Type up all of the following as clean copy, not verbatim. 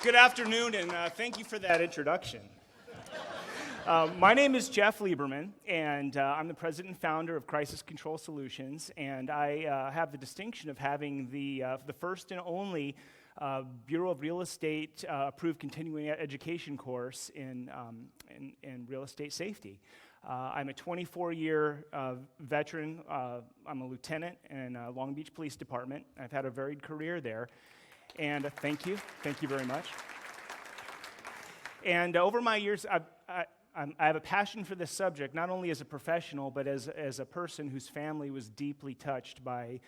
Good afternoon, and thank you for that introduction. My name is Jeff Lieberman, and I'm the president and founder of Crisis Control Solutions, and I have the distinction of having the first and only Bureau of Real Estate approved continuing education course in real estate safety. I'm a 24-year veteran. I'm a lieutenant in Long Beach Police Department. I've had a varied career there. And thank you very much. And over my years, I have a passion for this subject, not only as a professional, but as a person whose family was deeply touched by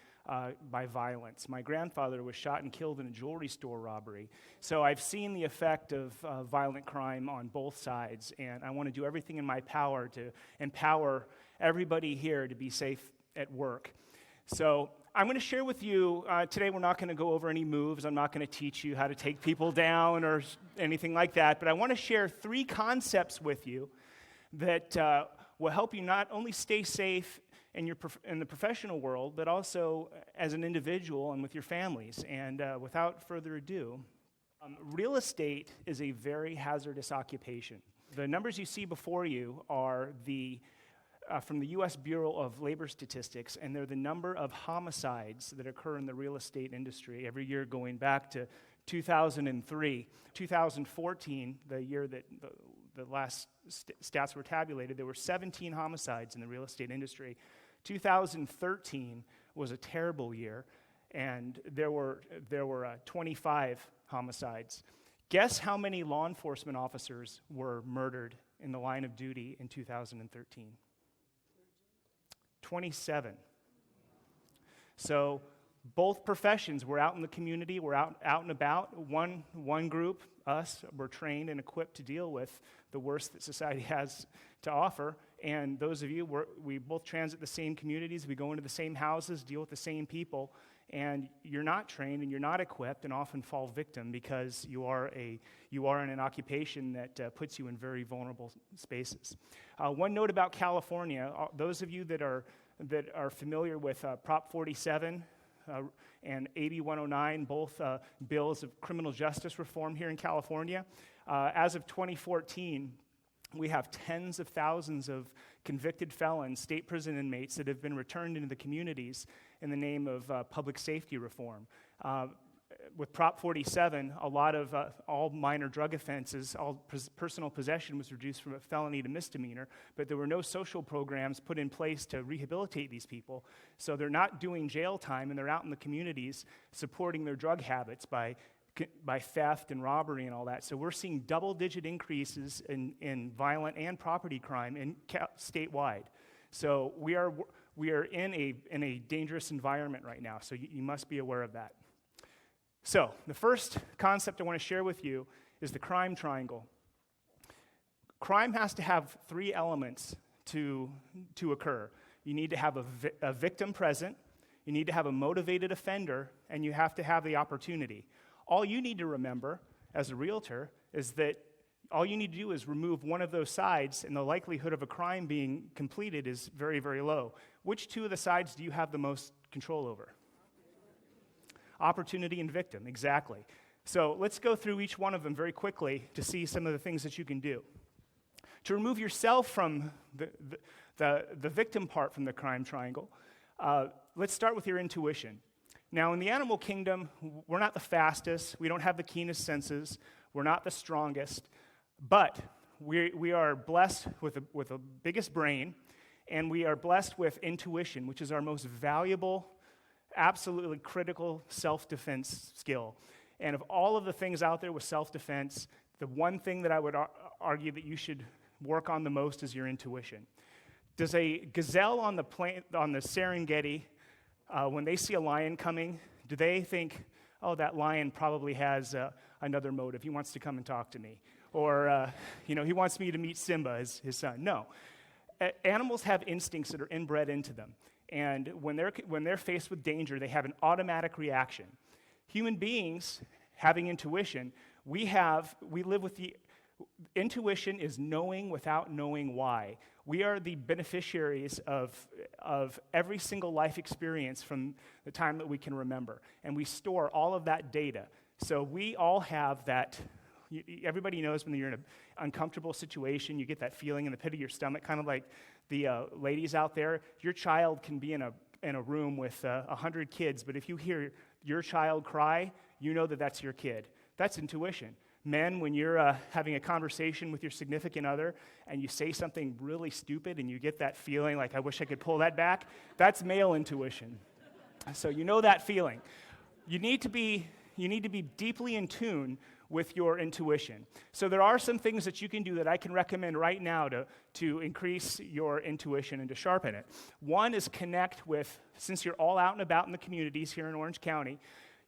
violence. My grandfather was shot and killed in a jewelry store robbery. So I've seen the effect of violent crime on both sides, and I want to do everything in my power to empower everybody here to be safe at work. So I'm going to share with you, today we're not going to go over any moves. I'm not going to teach you how to take people down or anything like that, but I want to share 3 concepts with you that will help you not only stay safe in the professional world, but also as an individual and with your families. And without further ado, real estate is a very hazardous occupation. The numbers you see before you are from the U.S. Bureau of Labor Statistics, and they're the number of homicides that occur in the real estate industry every year going back to 2003. 2014, the year that the last stats were tabulated, there were 17 homicides in the real estate industry. 2013 was a terrible year, and there were 25 homicides. Guess how many law enforcement officers were murdered in the line of duty in 2013? 27. So both professions were out in the community, we're out and about. One group, us, were trained and equipped to deal with the worst that society has to offer. And those of you, we both transit the same communities, we go into the same houses, deal with the same people, and you're not trained and you're not equipped and often fall victim because you are in an occupation that puts you in very vulnerable spaces. One note about California, those of you that are familiar with Prop 47 and AB 109, both bills of criminal justice reform here in California, as of 2014, we have tens of thousands of convicted felons, state prison inmates that have been returned into the communities in the name of public safety reform. With Prop 47, a lot of all minor drug offenses, all personal possession was reduced from a felony to misdemeanor, but there were no social programs put in place to rehabilitate these people. So they're not doing jail time, and they're out in the communities supporting their drug habits by theft and robbery and all that. So we're seeing double-digit increases in violent and property crime statewide. So we are in a dangerous environment right now, so you must be aware of that. So the first concept I want to share with you is the crime triangle. Crime has to have 3 elements to occur. You need to have a victim present, you need to have a motivated offender, and you have to have the opportunity. All you need to remember as a realtor is that all you need to do is remove one of those sides, and the likelihood of a crime being completed is very, very low. Which 2 of the sides do you have the most control over? Opportunity and victim, exactly. So let's go through each one of them very quickly to see some of the things that you can do. To remove yourself from the victim part from the crime triangle, let's start with your intuition. Now, in the animal kingdom, we're not the fastest, we don't have the keenest senses, we're not the strongest, but we are blessed with the biggest brain, and we are blessed with intuition, which is our most valuable, absolutely critical self-defense skill. And of all of the things out there with self-defense, the one thing that I would argue that you should work on the most is your intuition. Does a gazelle on the Serengeti, when they see a lion coming, do they think, oh, that lion probably has another motive. He wants to come and talk to me. Or, he wants me to meet Simba, his son. No. Animals have instincts that are inbred into them. And when they're faced with danger, they have an automatic reaction. Human beings, having intuition, we live with the intuition is knowing without knowing why. We are the beneficiaries of every single life experience from the time that we can remember. And we store all of that data. So we all have that. Everybody knows when you're in an uncomfortable situation, you get that feeling in the pit of your stomach, kind of like the ladies out there. Your child can be in a room with 100 kids, but if you hear your child cry, you know that that's your kid. That's intuition. Men, when you're having a conversation with your significant other and you say something really stupid and you get that feeling like, I wish I could pull that back, that's male intuition. So you know that feeling. You need to be deeply in tune with your intuition. So there are some things that you can do that I can recommend right now to increase your intuition and to sharpen it. One is connect with, since you're all out and about in the communities here in Orange County,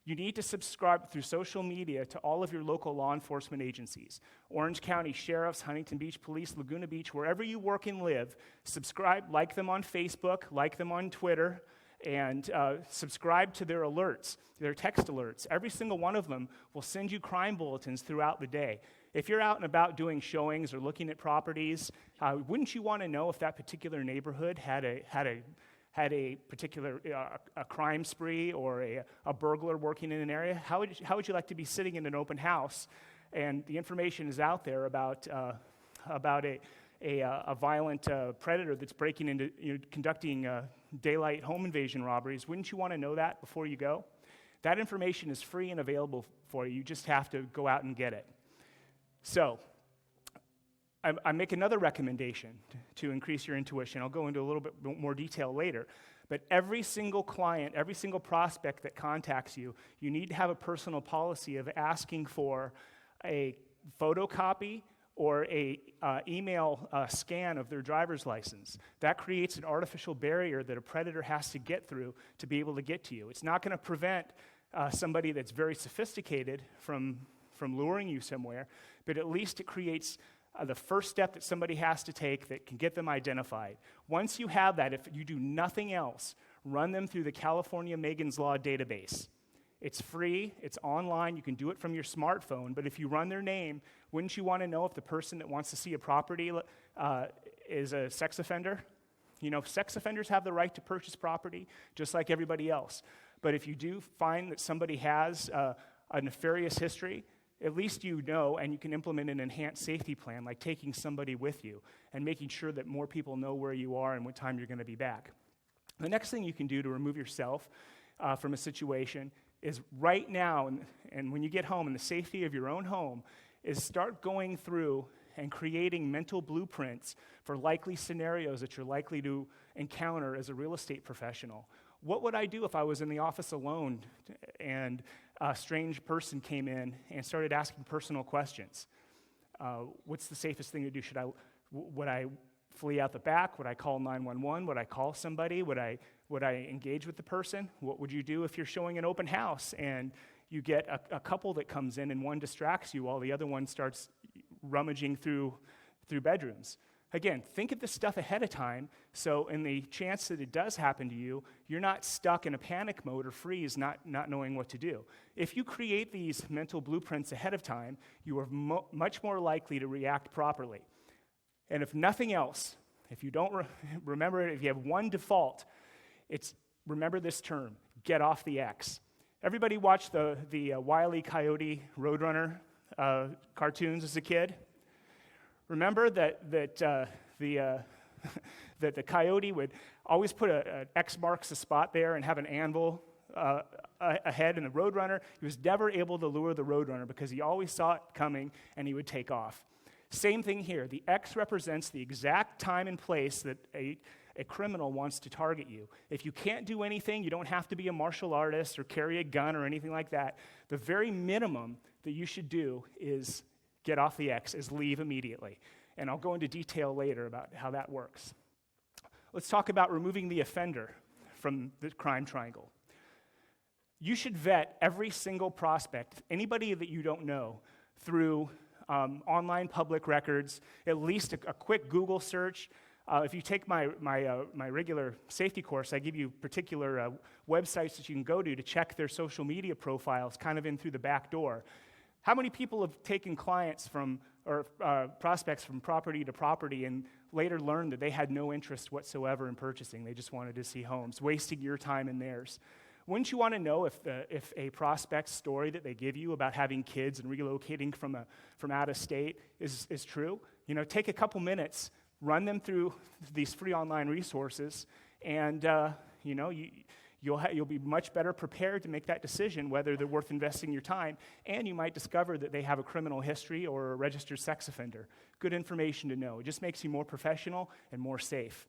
you need to subscribe through social media to all of your local law enforcement agencies. Orange County Sheriffs, Huntington Beach Police, Laguna Beach, wherever you work and live, subscribe, like them on Facebook, like them on Twitter, and subscribe to their alerts, their text alerts. Every single one of them will send you crime bulletins throughout the day. If you're out and about doing showings or looking at properties, wouldn't you want to know if that particular neighborhood had a particular a crime spree or a burglar working in an area? How would you like to be sitting in an open house and the information is out there about a violent predator that's breaking into, conducting daylight home invasion robberies? Wouldn't you want to know that before you go? That information is free and available for you. You just have to go out and get it. So, I make another recommendation to increase your intuition. I'll go into a little bit more detail later. But every single client, every single prospect that contacts you, you need to have a personal policy of asking for a photocopy or a email scan of their driver's license. That creates an artificial barrier that a predator has to get through to be able to get to you. It's not going to prevent somebody that's very sophisticated from luring you somewhere, but at least it creates the first step that somebody has to take that can get them identified. Once you have that, if you do nothing else, run them through the California Megan's Law database. It's free, it's online, you can do it from your smartphone, but if you run their name, wouldn't you want to know if the person that wants to see a property is a sex offender? Sex offenders have the right to purchase property just like everybody else. But if you do find that somebody has a nefarious history, at least you know, and you can implement an enhanced safety plan, like taking somebody with you and making sure that more people know where you are and what time you're going to be back. The next thing you can do to remove yourself from a situation is right now, and when you get home in the safety of your own home, is start going through and creating mental blueprints for likely scenarios that you're likely to encounter as a real estate professional. What would I do if I was in the office alone and a strange person came in and started asking personal questions? What's the safest thing to do? Would I flee out the back? Would I call 911? Would I call somebody? Would I engage with the person? What would you do if you're showing an open house and you get a couple that comes in and one distracts you while the other one starts rummaging through bedrooms? Again, think of this stuff ahead of time, so in the chance that it does happen to you, you're not stuck in a panic mode or freeze, not knowing what to do. If you create these mental blueprints ahead of time, you are much more likely to react properly. And if nothing else, if you don't remember it, if you have one default, it's remember this term: get off the X. Everybody watched the Wile E. Coyote Roadrunner cartoons as a kid? Remember that the coyote would always put an X marks the spot there and have an anvil ahead, and the roadrunner, he was never able to lure the roadrunner because he always saw it coming and he would take off. Same thing here. The X represents the exact time and place that a criminal wants to target you. If you can't do anything, you don't have to be a martial artist or carry a gun or anything like that. The very minimum that you should do is get off the X, is leave immediately. And I'll go into detail later about how that works. Let's talk about removing the offender from the crime triangle. You should vet every single prospect, anybody that you don't know, through online public records, at least a quick Google search. If you take my regular safety course, I give you particular websites that you can go to check their social media profiles kind of in through the back door. How many people have taken clients or prospects from property to property and later learned that they had no interest whatsoever in purchasing? They just wanted to see homes, wasting your time and theirs. Wouldn't you want to know if a prospect's story that they give you about having kids and relocating from out of state is true? Take a couple minutes, run them through these free online resources, and you'll be much better prepared to make that decision whether they're worth investing your time, and you might discover that they have a criminal history or a registered sex offender. Good information to know. It just makes you more professional and more safe.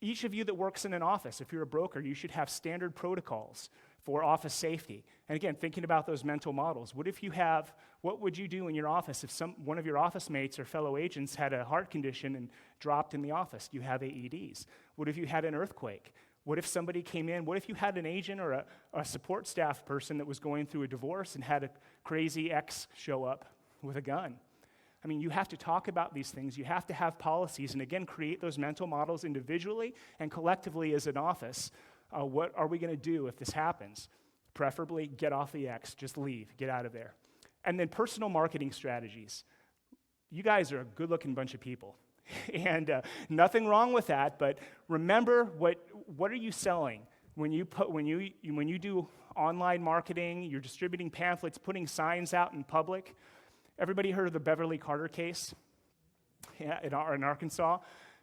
Each of you that works in an office, if you're a broker, you should have standard protocols for office safety. And again, thinking about those mental models. What would you do in your office if one of your office mates or fellow agents had a heart condition and dropped in the office? Do you have AEDs? What if you had an earthquake? What if somebody came in? What if you had an agent or a support staff person that was going through a divorce and had a crazy ex show up with a gun? I mean, you have to talk about these things. You have to have policies, and again, create those mental models individually and collectively as an office. What are we going to do if this happens? Preferably, get off the X. Just leave. Get out of there. And then personal marketing strategies. You guys are a good-looking bunch of people, and nothing wrong with that. But remember, what are you selling when you do online marketing? You're distributing pamphlets, putting signs out in public. Everybody heard of the Beverly Carter case in Arkansas?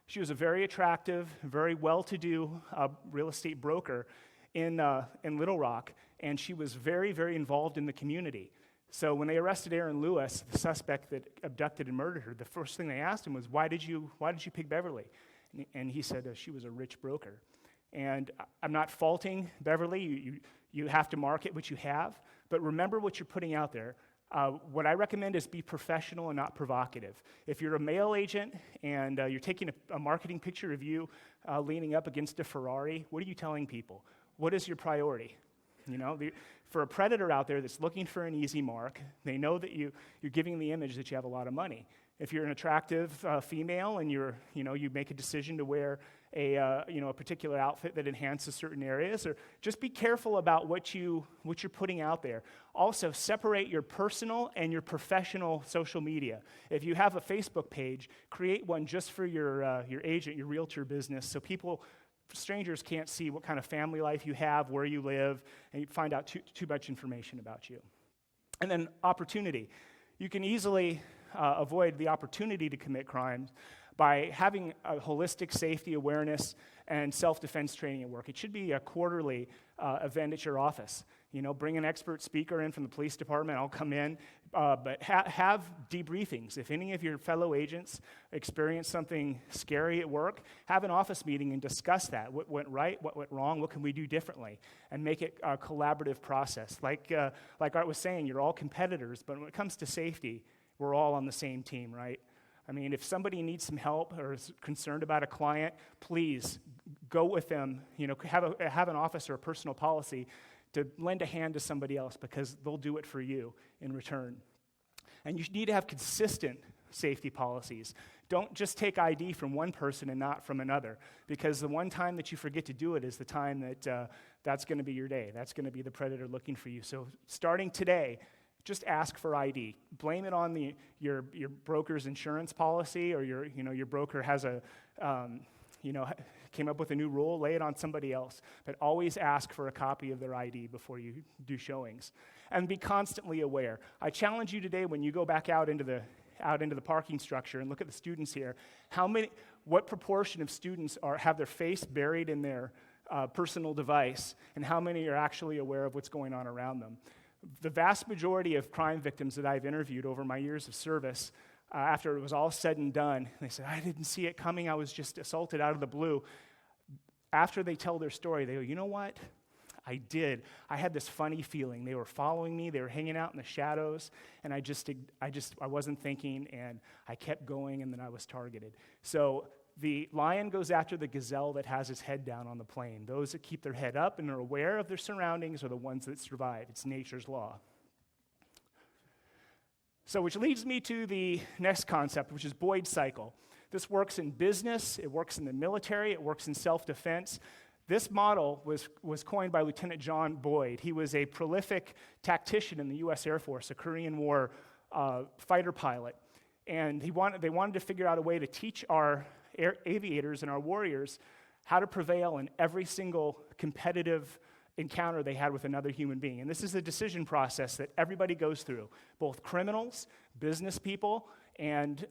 She was a very attractive, very well-to-do real estate broker in Little Rock, and she was very, very involved in the community. So when they arrested Aaron Lewis, the suspect that abducted and murdered her, the first thing they asked him was, "Why did you pick Beverly?" And he said she was a rich broker. And I'm not faulting Beverly. You have to market what you have, but remember what you're putting out there. What I recommend is be professional and not provocative. If you're a male agent and you're taking a marketing picture of you leaning up against a Ferrari, what are you telling people? What is your priority? For a predator out there that's looking for an easy mark, they know that you're giving the image that you have a lot of money. If you're an attractive female and you make a decision to wear a particular outfit that enhances certain areas, or just be careful about what you're putting out there. Also, separate your personal and your professional social media. If you have a Facebook page, create one just for your agent, your realtor business, so strangers can't see what kind of family life you have, where you live, and you find out too much information about you. And then opportunity. You can easily avoid the opportunity to commit crimes by having a holistic safety awareness and self-defense training at work. It should be a quarterly event at your office. Bring an expert speaker in from the police department. I'll come in, but have debriefings. If any of your fellow agents experience something scary at work, have an office meeting and discuss that. What went right? What went wrong? What can we do differently? And make it a collaborative process. Like Art was saying, you're all competitors, but when it comes to safety, we're all on the same team, right? I mean, if somebody needs some help or is concerned about a client, please go with them. Have an office or a personal policy to lend a hand to somebody else, because they'll do it for you in return. And you need to have consistent safety policies. Don't just take ID from one person and not from another, because the one time that you forget to do it is the time that that's going to be your day. That's going to be the predator looking for you. So starting today, just ask for ID. Blame it on your broker's insurance policy, or your broker has came up with a new rule. Lay it on somebody else, but always ask for a copy of their ID before you do showings, and be constantly aware. I challenge you today, when you go back out into the parking structure and look at the students here, what proportion of students have their face buried in their personal device, and how many are actually aware of what's going on around them? The vast majority of crime victims that I've interviewed over my years of service, after it was all said and done, they said, "I didn't see it coming, I was just assaulted out of the blue." After they tell their story, they go, "You know what? I did. I had this funny feeling. They were following me, they were hanging out in the shadows, and I wasn't thinking, and I kept going, and then I was targeted." So the lion goes after the gazelle that has his head down on the plain. Those that keep their head up and are aware of their surroundings are the ones that survive. It's nature's law. So which leads me to the next concept, which is Boyd's cycle. This works in business, it works in the military, it works in self-defense. This model was coined by Lieutenant John Boyd. He was a prolific tactician in the U.S. Air Force, a Korean War fighter pilot. And they wanted to figure out a way to teach our aviators and our warriors how to prevail in every single competitive encounter they had with another human being. And this is a decision process that everybody goes through, both criminals, business people, and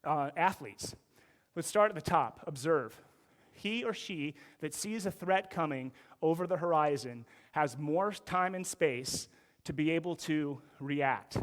athletes. Let's start at the top. Observe. He or she that sees a threat coming over the horizon has more time and space to be able to react.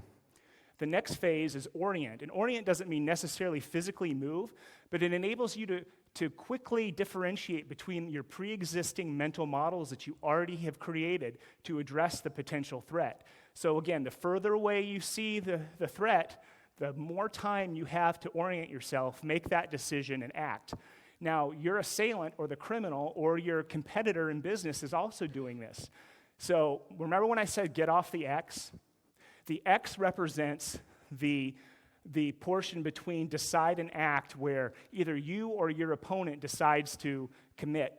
The next phase is orient. And orient doesn't mean necessarily physically move, but it enables you to quickly differentiate between your pre-existing mental models that you already have created to address the potential threat. So again, the further away you see the threat, the more time you have to orient yourself, make that decision, and act. Now, your assailant or the criminal or your competitor in business is also doing this. So remember when I said get off the X? The X represents the portion between decide and act where either you or your opponent decides to commit.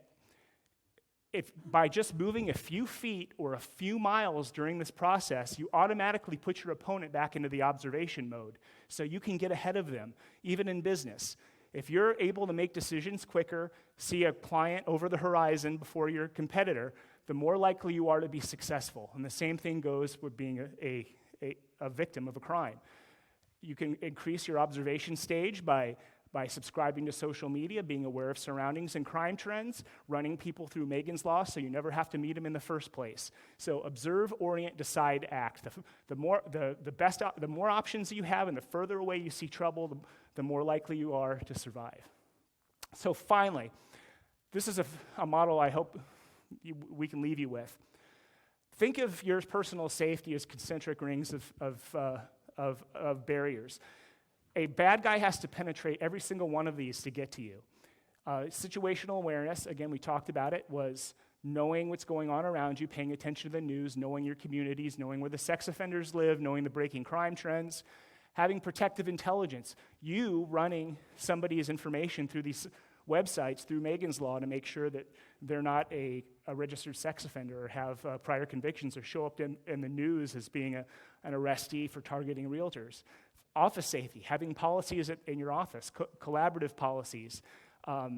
If by just moving a few feet or a few miles during this process, you automatically put your opponent back into the observation mode so you can get ahead of them, even in business. If you're able to make decisions quicker, see a client over the horizon before your competitor, the more likely you are to be successful. And the same thing goes with being a victim of a crime. You can increase your observation stage by subscribing to social media, being aware of surroundings and crime trends, running people through Megan's Law so you never have to meet them in the first place. So observe, orient, decide, act. The more options you have and the further away you see trouble, the more likely you are to survive. So finally, this is a model I hope we can leave you with. Think of your personal safety as concentric rings of barriers. A bad guy has to penetrate every single one of these to get to you. Situational awareness, again, we talked about it, was knowing what's going on around you, paying attention to the news, knowing your communities, knowing where the sex offenders live, knowing the breaking crime trends, having protective intelligence, you running somebody's information through these websites, through Megan's Law, to make sure that they're not a registered sex offender or have prior convictions or show up in the news as being an arrestee for targeting realtors. Office safety, having policies in your office, collaborative policies,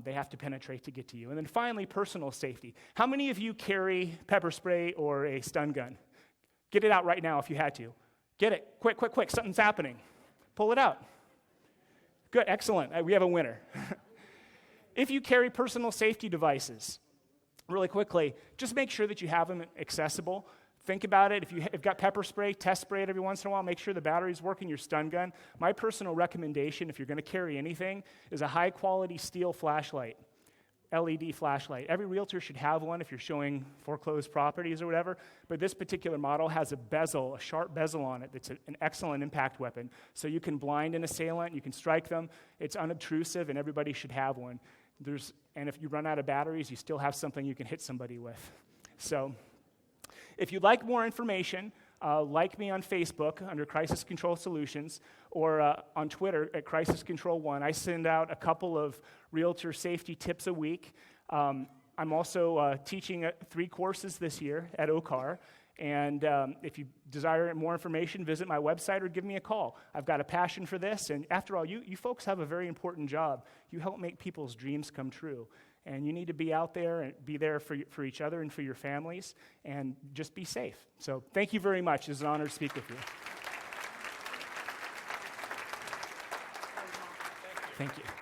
they have to penetrate to get to you. And then finally, personal safety. How many of you carry pepper spray or a stun gun? Get it out right now if you had to. Get it. Quick, quick, quick. Something's happening. Pull it out. Good. Excellent. We have a winner. If you carry personal safety devices, really quickly, just make sure that you have them accessible. Think about it. If you've got pepper spray, test spray it every once in a while. Make sure the battery's working, your stun gun. My personal recommendation, if you're going to carry anything, is a high-quality steel flashlight, LED flashlight. Every realtor should have one if you're showing foreclosed properties or whatever, but this particular model has a bezel, a sharp bezel on it that's an excellent impact weapon. So you can blind an assailant, you can strike them. It's unobtrusive, and everybody should have one. And if you run out of batteries, you still have something you can hit somebody with. So if you'd like more information, like me on Facebook under Crisis Control Solutions or on Twitter at Crisis Control 1. I send out a couple of realtor safety tips a week. I'm also teaching 3 courses this year at OCAR. And if you desire more information, visit my website or give me a call. I've got a passion for this. And after all, you folks have a very important job. You help make people's dreams come true. And you need to be out there and be there for each other and for your families, and just be safe. So thank you very much. It's an honor to speak with you. Thank you.